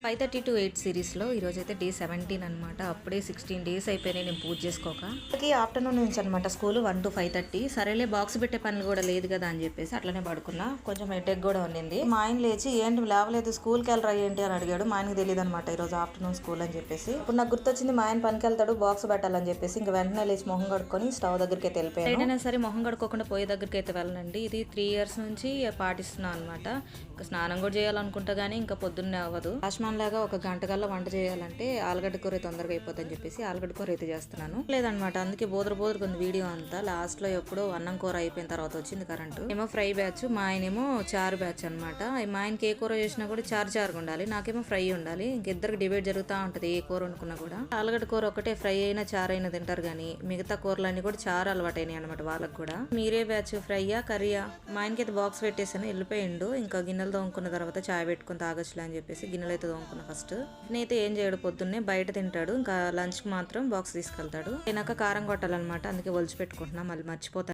5:30 to 8 సిరీస్లో ఈరోజు అయితే డే 17 అనమాట. అప్పుడే 16 డేస్ అయిపోయినాయి నేను పూజ చేసుకోక. ఆఫ్టర్నూన్ నుంచి అనమాట స్కూల్ 1 to 5:30. సరేలే బాక్స్ పెట్టే పని కూడా లేదు కదా అని చెప్పేసి అట్లనే పడుకున్నా. కొంచెం హెడేక్ కూడా ఉండింది. మా ఆయన లేచి ఏంటి లేవలేదు స్కూల్కి వెళ్ళరా ఏంటి అని అడిగాడు. మా ఆయనకి తెలియదు అనమాట ఈరోజు ఆఫ్టర్నూన్ స్కూల్ అని చెప్పేసి. ఇప్పుడు నాకు గుర్తొచ్చింది మా ఆయన పనికి వెళ్తాడు బాక్స్ పెట్టాలని చెప్పేసి ఇంక వెంటనే లేచి మొహం కడుక్కొని స్టవ్ దగ్గరికి అయితే వెళ్ళిపోయాను. ఏదైనా సరే మొహం కడుక్కోకుండా పోయే దగ్గరికి అయితే వెళ్ళనండి. ఇది 3 years నుంచి పాటిస్తున్నాను అనమాట. ఇంకా స్నానం కూడా చేయాలనుకుంటా కానీ ఇంకా పొద్దున్నే అవ్వదు. లాగా ఒక గంట కల్లా వంట చేయాలంటే ఆలుగడ్డ కూర తొందరగా అయిపోతుందని చెప్పేసి ఆలుగడ్డ కూర అయితే చేస్తున్నాను. లేదనమాట అందుకే బోదరు కొంది వీడియో అంతా. లాస్ట్ లో ఎప్పుడో అన్నం కూర అయిపోయిన తర్వాత వచ్చింది కరెంటు. ఏమో ఫ్రై బ్యాచ్, మా ఆయన ఏమో చారు బ్యాచ్ అనమాట. మా ఆయనకి ఏ కూర చేసినా కూడా చారుగా ఉండాలి, నాకేమో ఫ్రై ఉండాలి. ఇంకిద్దరికి డిబేట్ జరుగుతూ ఉంటది ఏ కూర వండుకున్నా కూడా. ఆలుగడ్డ కూర ఒకటే ఫ్రై అయినా చారు అయినా తింటారు కానీ మిగతా కూరలన్నీ కూడా చారు అలవాటైనాయి అనమాట వాళ్ళకి కూడా. మీరే బ్యాచ్ ఫ్రైయా కర్రీయా? మా ఆయనకి అయితే బాక్స్ పెట్టేసాను వెళ్ళిపోయిండు. ఇంకా గిన్నెలు తోముకున్న తర్వాత చాయ్ పెట్టుకుని తాగొచ్చులే అని చెప్పేసి గిన్నెలు అయితే తోముకున్నా ఫస్ట్. నేనైతే ఏం చేయడు పొద్దున్నే బయట తింటాడు. ఇంకా లంచ్ కి మాత్రం బాక్స్ తీసుకెళ్తాడు. తినాక కారం కొట్టాలన్నమాట, అందుకే ఒలిచి పెట్టుకుంటున్నా మళ్ళీ మర్చిపోతాను.